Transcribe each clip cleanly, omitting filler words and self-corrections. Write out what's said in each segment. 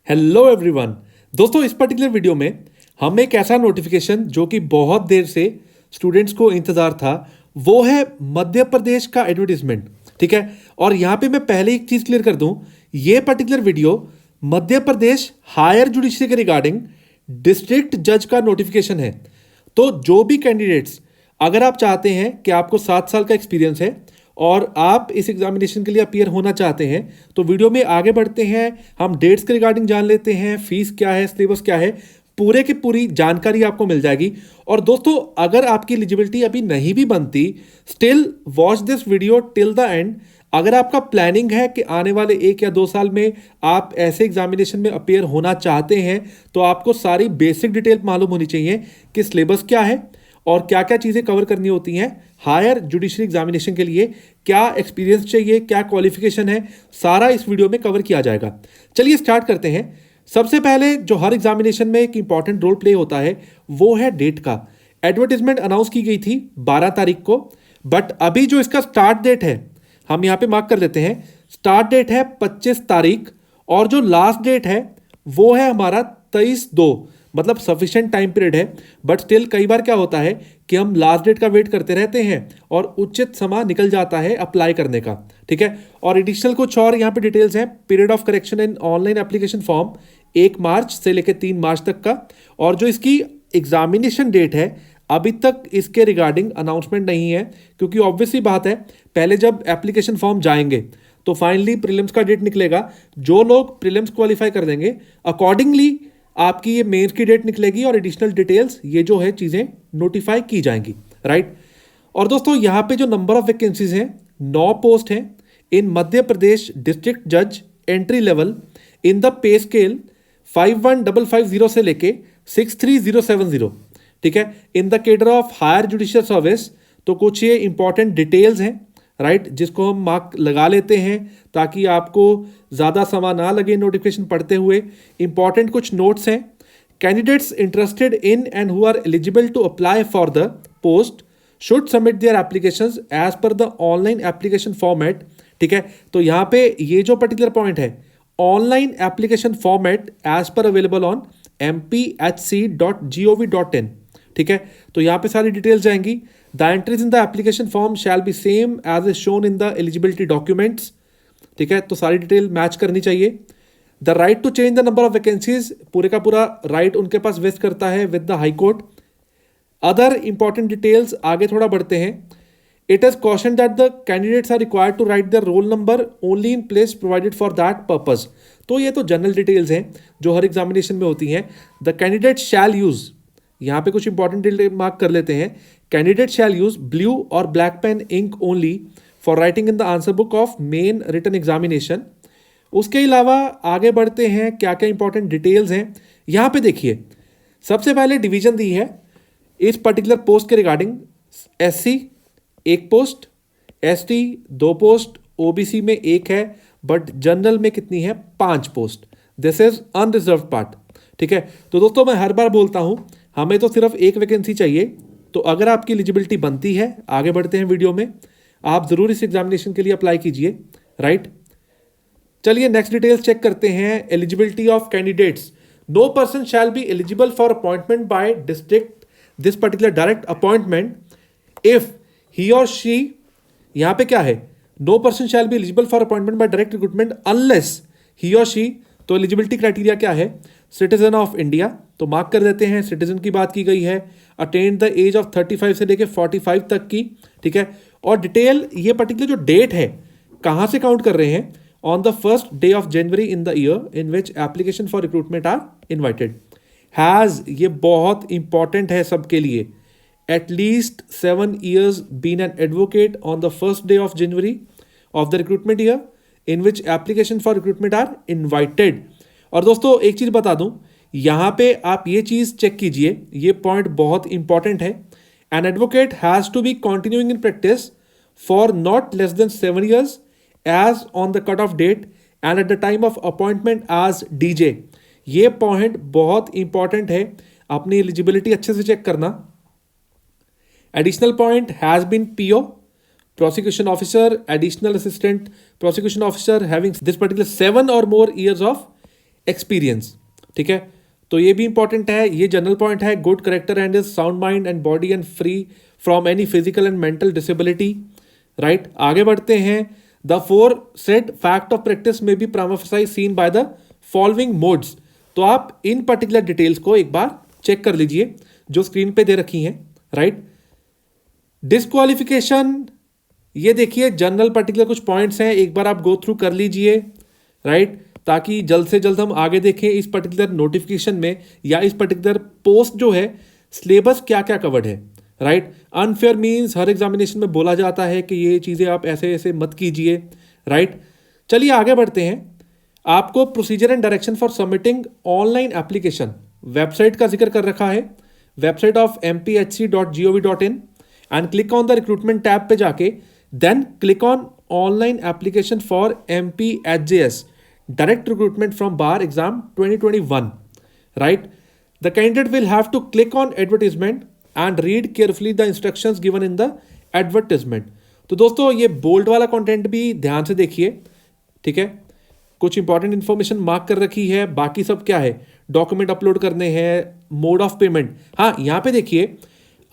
Hello everyone. दोस्तों, इस particular video में हम एक ऐसा नोटिफिकेशन जो कि बहुत देर से स्टूडेंट्स को इंतजार था, वो है मध्य प्रदेश का एडवर्टीजमेंट। ठीक है, और यहाँ पे मैं पहले एक चीज़ क्लियर कर दूं, ये particular video Madhya Pradesh higher judiciary के रिगार्डिंग डिस्ट्रिक्ट जज का नोटिफिकेशन है। तो जो भी कैंडिडेट्स, अगर आप चाहते हैं कि आपको 7 साल का एक्सपीरियंस है और आप इस एग्जामिनेशन के लिए अपीयर होना चाहते हैं, तो वीडियो में आगे बढ़ते हैं। हम डेट्स के रिगार्डिंग जान लेते हैं, फीस क्या है, सिलेबस क्या है, पूरे की पूरी जानकारी आपको मिल जाएगी। और दोस्तों, अगर आपकी एलिजिबिलिटी अभी नहीं भी बनती, still watch this video till the end. अगर आपका प्लानिंग है कि आने वाले 1 या 2 साल में आप ऐसे एग्जामिनेशन में अपीयर होना चाहते हैं, तो आपको सारी बेसिक डिटेल मालूम होनी चाहिए कि सिलेबस क्या है और क्या क्या चीज़ें कवर करनी होती हैं हायर जुडिशरी एग्जामिनेशन के लिए, क्या एक्सपीरियंस चाहिए, क्या क्वालिफिकेशन है, सारा इस वीडियो में कवर किया जाएगा। चलिए स्टार्ट करते हैं। सबसे पहले जो हर एग्जामिनेशन में एक इंपॉर्टेंट रोल प्ले होता है वो है डेट का। एडवर्टीजमेंट अनाउंस की गई थी 12 तारीख को, बट अभी जो इसका स्टार्ट डेट है, हम यहाँ पे मार्क कर लेते हैं, स्टार्ट डेट है 25 तारीख और जो लास्ट डेट है वो है हमारा 23/2। मतलब सफिशिएंट टाइम पीरियड है, बट स्टिल कई बार क्या होता है कि हम लास्ट डेट का वेट करते रहते हैं और उचित समय निकल जाता है अप्लाई करने का। ठीक है, और एडिशनल कुछ और यहाँ पे डिटेल्स हैं। Period of correction in online application form 1 मार्च से लेकर 3 मार्च तक का, और जो इसकी एग्जामिनेशन डेट है अभी तक इसके रिगार्डिंग अनाउंसमेंट नहीं है, क्योंकि ऑब्वियसली बात है, पहले जब एप्लीकेशन फॉर्म जाएंगे तो फाइनली प्रीलिम्स का डेट निकलेगा। जो लोग प्रीलिम्स क्वालिफाई कर देंगे, अकॉर्डिंगली आपकी ये मेंस की डेट निकलेगी और एडिशनल डिटेल्स ये जो है चीज़ें नोटिफाई की जाएंगी, राइट। और दोस्तों, यहाँ पे जो नंबर ऑफ वैकेंसीज हैं, 9 पोस्ट हैं इन मध्य प्रदेश डिस्ट्रिक्ट जज entry level in the pay scale 51550 से लेके 63070। ठीक है, in the cadre of higher judicial service. तो कुछ ये इंपॉर्टेंट डिटेल्स हैं, राइट, जिसको हम मार्क लगा लेते हैं ताकि आपको ज़्यादा समय ना लगे नोटिफिकेशन पढ़ते हुए। इंपॉर्टेंट कुछ नोट्स हैं। Candidates interested in and who are eligible to apply for the post should submit their applications as per the online application format. ठीक है, तो यहाँ पे ये जो पर्टिकुलर पॉइंट है, online application format as per available on mpHC.gov.in। ठीक है, तो यहाँ पे सारी डिटेल्स जाएंगी। The entries in the application form shall be same as is shown in the eligibility documents. ठीक है, तो सारी डिटेल मैच करनी चाहिए। The right to change the number of vacancies, पूरे का पूरा राइट उनके पास वेस्ट करता है with the high court. Other important details, आगे थोड़ा बढ़ते हैं। It is caution that the candidates are required to write their roll number only in place provided for that purpose. तो ये तो जनरल डिटेल्स हैं जो हर एग्जामिनेशन में होती हैं। द कैंडिडेट शैल यूज, यहाँ पे कुछ इंपॉर्टेंट डिटेल मार्क कर लेते हैं। कैंडिडेट शैल यूज ब्लू और black pen ink only for writing in the answer book of main written examination. उसके अलावा आगे बढ़ते हैं, क्या क्या इंपॉर्टेंट डिटेल्स हैं यहाँ पे देखिए। सबसे पहले डिवीजन दी है इस पर्टिकुलर पोस्ट के regarding. SC 1 post, ST 2 post, OBC में 1 है, बट जनरल में कितनी है? 5 post. This is unreserve part. ठीक है, तो दोस्तों मैं हर बार बोलता हूं, हमें तो सिर्फ 1 वैकेंसी चाहिए। तो अगर आपकी एलिजिबिलिटी बनती है, आगे बढ़ते हैं वीडियो में, आप जरूर इस एग्जामिनेशन के लिए अप्लाई कीजिए, राइट। चलिए नेक्स्ट डिटेल्स चेक करते हैं। Eligibility of candidates. No person shall be eligible for appointment by district this particular direct appointment if he और शी, यहां पे क्या है, no person shall be eligible for appointment by direct recruitment unless he और she. तो eligibility criteria क्या है? Citizen of India, तो मार्क कर देते हैं, सिटीजन की बात की गई है। अटेंड द एज ऑफ 35 से लेके 45 तक की। ठीक है, और डिटेल ये पर्टिकुलर जो डेट है कहां से काउंट कर रहे हैं, on the first day of January in the year in which application for recruitment are invited. Has, ये बहुत इंपॉर्टेंट है सबके लिए, at least 7 years been an advocate on the first day of January of the recruitment year in which application for recruitment are invited। और दोस्तों एक चीज बता दूं, यहां पे आप ये चीज चेक कीजिए, ये पॉइंट बहुत इंपॉर्टेंट है। An advocate has to be continuing in practice for not less than 7 years as on the cut off date and at the time of appointment as DJ। ये पॉइंट बहुत important है, अपनी eligibility अच्छे से check करना। Additional point has been PO, prosecution officer, additional assistant prosecution officer having this particular 7 or more years of experience, ठीक है। तो ये भी इंपॉर्टेंट है। ये जनरल पॉइंट है, good character and is sound mind and body and free from any physical and mental disability, right. आगे बढ़ते हैं। The fore said fact of practice may be prima facie seen by the following modes. तो आप इन particular details को एक बार check कर लीजिए जो स्क्रीन पे दे रखी हैं, राइट। डिस्क्वालिफिकेशन, ये देखिए जनरल पर्टिकुलर कुछ पॉइंट्स हैं, एक बार आप गो थ्रू कर लीजिए, राइट, ताकि जल्द से जल्द हम आगे देखें इस पर्टिकुलर नोटिफिकेशन में या इस पर्टिकुलर पोस्ट जो है सिलेबस क्या क्या कवर्ड है, राइट। अनफेयर मीन्स हर एग्जामिनेशन में बोला जाता है कि ये चीज़ें आप ऐसे ऐसे मत कीजिए, राइट। चलिए आगे बढ़ते हैं। आपको procedure and direction for submitting online application website का जिक्र कर रखा है, website of mpHC.gov.in and click on the recruitment tab पे जाके then click on online application for MPHJS direct recruitment from bar exam 2021, right. The candidate will have to click on advertisement and read carefully the instructions given in the advertisement. तो दोस्तों ये bold वाला content भी ध्यान से देखिए, ठीक है। कुछ इंपॉर्टेंट इंफॉर्मेशन मार्क कर रखी है, बाकी सब क्या है, डॉक्यूमेंट अपलोड करने हैं, मोड ऑफ पेमेंट। हाँ, यहाँ पे देखिए,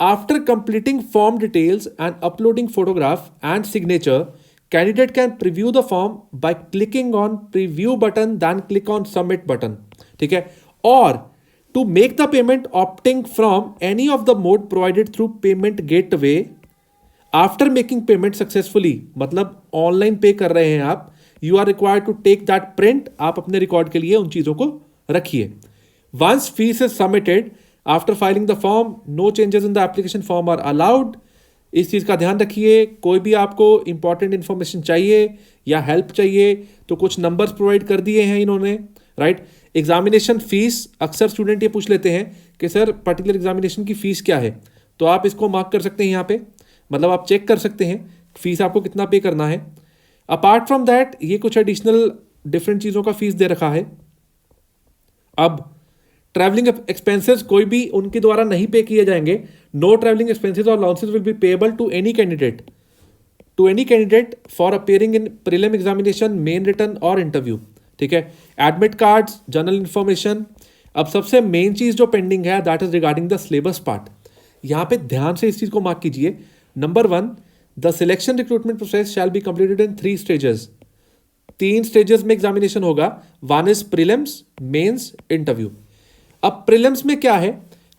after completing form details and uploading photograph and signature, candidate can preview the form by clicking on preview button then click on submit button, ठीक है। और to make the payment opting from any of the mode provided through payment gateway after making payment successfully, मतलब online pay कर रहे हैं आप, you are required to take that print, आप अपने रिकॉर्ड के लिए उन चीज़ों को रखिए। Once fees is submitted after filing the form, no changes in the application form are allowed. इस चीज़ का ध्यान रखिए। कोई भी आपको इंपॉर्टेंट इन्फॉर्मेशन चाहिए या हेल्प चाहिए तो कुछ नंबर्स प्रोवाइड कर दिए हैं इन्होंने, राइट। एग्जामिनेशन फीस, अक्सर स्टूडेंट ये पूछ लेते हैं कि सर पर्टिकुलर एग्जामिनेशन की फ़ीस क्या है, तो आप इसको मार्क कर सकते हैं यहाँ पे, मतलब आप चेक कर सकते हैं फीस आपको कितना पे करना है। अपार्ट फ्रॉम दैट ये कुछ एडिशनल डिफरेंट चीज़ों का फीस दे रखा है। अब ट्रैवलिंग एक्सपेंसेस कोई भी उनके द्वारा नहीं पे किए जाएंगे। नो ट्रैवलिंग एक्सपेंसेस और allowances will be payable to any candidate for appearing in prelim examination, main written और इंटरव्यू, ठीक है। Admit cards, general information. अब सबसे मेन चीज़ जो पेंडिंग है that is regarding the syllabus part. यहाँ पे ध्यान से इस चीज़ को मार्क कीजिए। Number 1, the selection recruitment process shall be completed in 3 stages. 3 stages में एग्जामिनेशन होगा। 1 इज प्रीलिम्स, मेंस, इंटरव्यू। अब प्रीलिम्स में क्या है,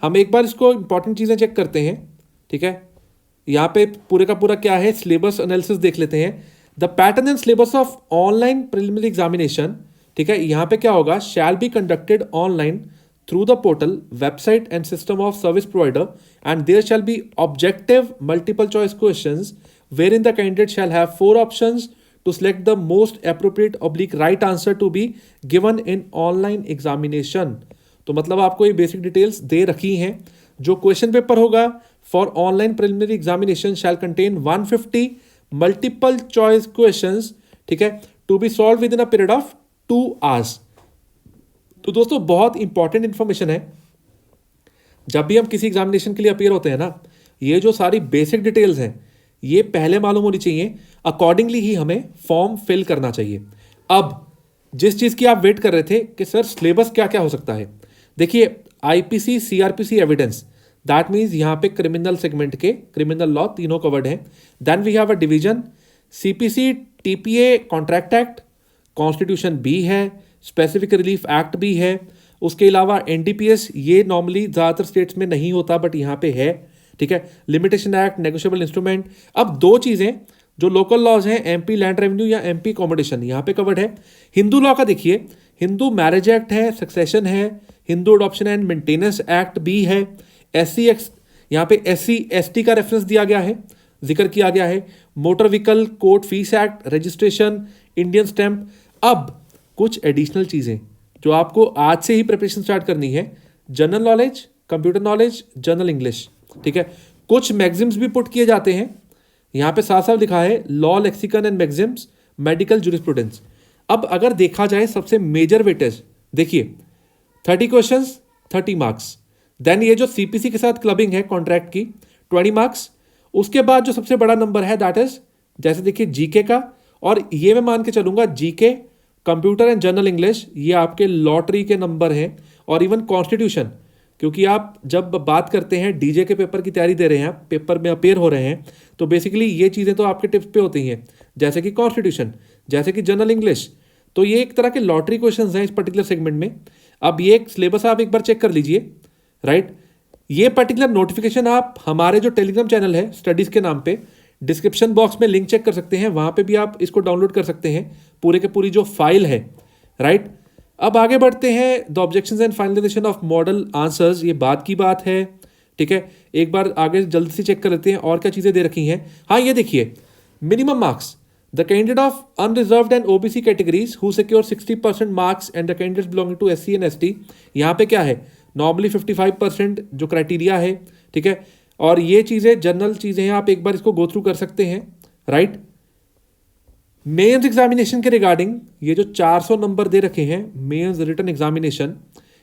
हम एक बार इसको इंपॉर्टेंट चीज़ें चेक करते हैं, ठीक है। यहाँ पे पूरे का पूरा क्या है, सिलेबस एनालिसिस देख लेते हैं। The pattern and syllabus of online preliminary examination, ठीक है। यहाँ पे क्या होगा, shall be conducted online through the portal, website and system of service provider, and there shall be objective multiple choice questions wherein the candidate shall have 4 options to select the most appropriate / right answer to be given in online examination। तो मतलब आपको ये basic details दे रखी हैं। जो question paper होगा for online preliminary examination shall contain 150 multiple choice questions, ठीक है, to be solve within a period of 2 hours। तो दोस्तों बहुत इंपॉर्टेंट इंफॉर्मेशन है। जब भी हम किसी एग्जामिनेशन के लिए अपियर होते हैं ना, ये जो सारी बेसिक डिटेल्स हैं ये पहले मालूम होनी चाहिए, अकॉर्डिंगली ही हमें फॉर्म फिल करना चाहिए। अब जिस चीज़ की आप वेट कर रहे थे कि सर सिलेबस क्या क्या हो सकता है, देखिए IPC CRPC evidence, that means यहाँ पे क्रिमिनल सेगमेंट के क्रिमिनल लॉ तीनों कवर्ड हैं। Then we have a division CPC TPA contract act, constitution भी है, स्पेसिफिक रिलीफ एक्ट भी है। उसके अलावा NDPS, ये नॉर्मली ज़्यादातर स्टेट्स में नहीं होता बट यहाँ पे है, ठीक है। Limitation act, negotiable instrument. अब 2 चीज़ें जो लोकल लॉज हैं, MP लैंड रेवेन्यू या MP अकोमोडेशन, यहाँ पे कवर्ड है। हिंदू लॉ का देखिए, हिंदू मैरिज एक्ट है, सक्सेशन है, Hindu adoption and maintenance act भी है। SC यहाँ पे SC ST का रेफरेंस दिया गया है, जिक्र किया गया है। Motor vehicle court fees act, registration, Indian stamp. अब कुछ एडिशनल चीज़ें जो आपको आज से ही प्रिपरेशन स्टार्ट करनी है, general knowledge, computer knowledge, general English, ठीक है। कुछ मैगजिम्स भी पुट किए जाते हैं, यहाँ पे साफ साफ लिखा है law lexicon and maxims, medical jurisprudence. अब अगर देखा जाए सबसे मेजर वेटेज, देखिए 30 क्वेश्चंस 30 मार्क्स। देन ये जो CPC के साथ क्लबिंग है कॉन्ट्रैक्ट की 20 मार्क्स। उसके बाद जो सबसे बड़ा नंबर है दैट इज, जैसे देखिए GK का, और ये मैं मान के चलूंगा GK computer and general English ये आपके लॉटरी के नंबर हैं, और इवन कॉन्स्टिट्यूशन, क्योंकि आप जब बात करते हैं डीजे के पेपर की तैयारी दे रहे हैं, आप पेपर में अपेयर हो रहे हैं, तो बेसिकली ये चीज़ें तो आपके टिप्स पे होती हैं, जैसे कि कॉन्स्टिट्यूशन, जैसे कि जनरल इंग्लिश। तो ये एक तरह के लॉटरी क्वेश्चंस हैं इस पर्टिकुलर सेगमेंट में। अब ये एक सिलेबस आप एक बार चेक कर लीजिए, राइट। ये पर्टिकुलर नोटिफिकेशन आप हमारे जो टेलीग्राम चैनल है स्टडीज़ के नाम पे, डिस्क्रिप्शन बॉक्स में लिंक चेक कर सकते हैं, वहाँ पे भी आप इसको डाउनलोड कर सकते हैं, पूरे के पूरी जो फाइल है, राइट। अब आगे बढ़ते हैं। The objections and finalisation of model answers, ये बाद की बात है, ठीक है। एक बार आगे जल्दी से चेक कर लेते हैं और क्या चीज़ें दे रखी हैं। हाँ, ये देखिए, minimum marks, the candidate of unreserved and OBC categories who secure 60% marks and the candidates belonging to SC and ST, यहाँ पे क्या है, नॉर्मली 55% जो क्राइटेरिया है, ठीक है। और ये चीज़ें जनरल चीज़ें हैं, आप एक बार इसको गो थ्रू कर सकते हैं, राइट। मेंस एग्जामिनेशन के रिगार्डिंग ये जो 400 नंबर दे रखे हैं मेंस रिटन एग्जामिनेशन,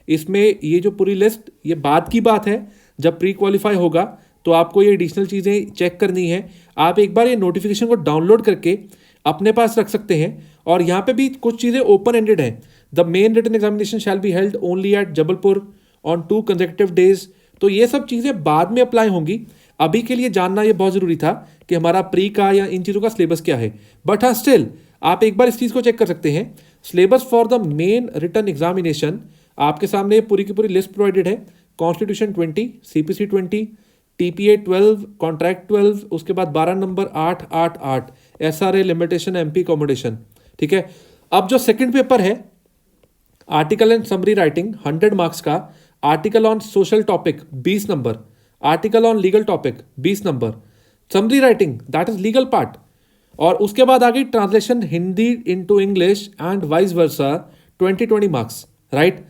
इसमें ये जो पूरी लिस्ट, ये बाद की बात है, जब प्री क्वालिफाई होगा तो आपको ये एडिशनल चीज़ें चेक करनी है। आप एक बार ये नोटिफिकेशन को डाउनलोड करके अपने पास रख सकते हैं, और यहाँ पे भी कुछ चीज़ें ओपन एंडेड हैं। The main written examination shall be held only at Jabalpur on 2 consecutive days. तो ये सब चीज़ें बाद में अप्लाई होंगी, अभी के लिए जानना ये बहुत ज़रूरी था कि हमारा प्री का या इन चीज़ों का सिलेबस क्या है। बट हाँ, स्टिल आप एक बार इस चीज़ को चेक कर सकते हैं। Syllabus for the main written examination आपके सामने पूरी की पूरी लिस्ट प्रोवाइडेड है। कॉन्स्टिट्यूशन 20, सीपीसी 20, टीपीए 12, कॉन्ट्रैक्ट 12, उसके बाद 12 number 888, SRA limitation, MP accommodation, ठीक है। अब जो सेकंड पेपर है, article and summary writing 100 marks का, article on social topic 20 number, article on legal topic 20 number, summary writing that is legal part, और उसके बाद आ गई translation Hindi into English and vice versa 20 marks, right.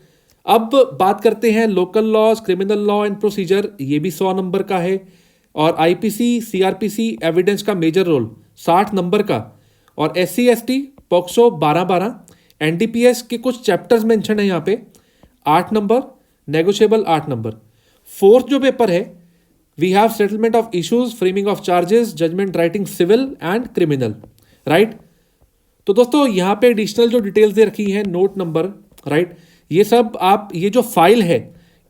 अब बात करते हैं local laws, criminal law and procedure, ये भी 100 नंबर का है, और आईपीसी, सीआरपीसी एविडेंस का मेजर रोल 60 नंबर का, और एससी एसटी पॉक्सो 12-12, एनडीपीएस के कुछ चैप्टर्स मेंशन है यहाँ पे 8 नंबर, नेगोशिएबल 8 नंबर। फोर्थ जो पेपर है, we have settlement of issues, framing of charges, judgement writing civil and criminal, right. तो दोस्तों यहाँ पे एडिशनल जो डिटेल्स दे रखी है, नोट नंबर, राइट, ये सब आप, ये जो फाइल है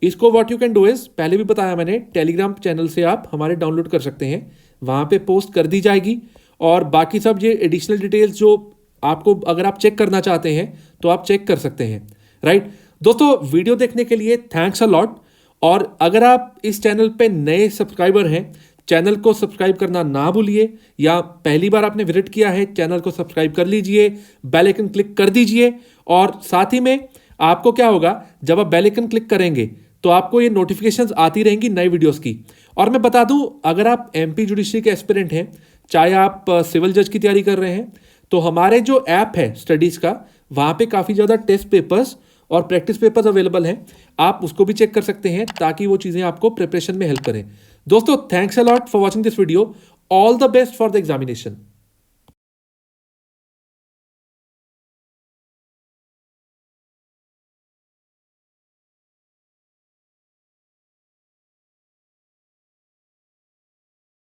इसको what you can do is, पहले भी बताया मैंने, टेलीग्राम चैनल से आप हमारे डाउनलोड कर सकते हैं, वहाँ पे पोस्ट कर दी जाएगी। और बाकी सब ये एडिशनल डिटेल्स जो आपको अगर आप चेक करना चाहते हैं तो आप चेक कर सकते हैं, राइट। दोस्तों वीडियो देखने के लिए थैंक्स अ लॉट, और अगर आप इस चैनल पे नए सब्सक्राइबर हैं, चैनल को सब्सक्राइब करना ना भूलिए, या पहली बार आपने विजिट किया है, चैनल को सब्सक्राइब कर लीजिए, बेल आइकन क्लिक कर दीजिए। और साथ ही में आपको क्या होगा, जब आप बेल आइकन क्लिक करेंगे तो आपको ये नोटिफिकेशंस आती रहेंगी नई वीडियोस की। और मैं बता दूं, अगर आप एमपी जुडिशरी के एस्पिरेंट हैं, चाहे आप सिविल जज की तैयारी कर रहे हैं, तो हमारे जो ऐप है स्टडीज़ का, वहाँ पे काफ़ी ज़्यादा टेस्ट पेपर्स और प्रैक्टिस पेपर्स अवेलेबल हैं, आप उसको भी चेक कर सकते हैं, ताकि वो चीज़ें आपको प्रिपरेशन में हेल्प करें। दोस्तों thanks a lot for watching this video, all the best for the examination.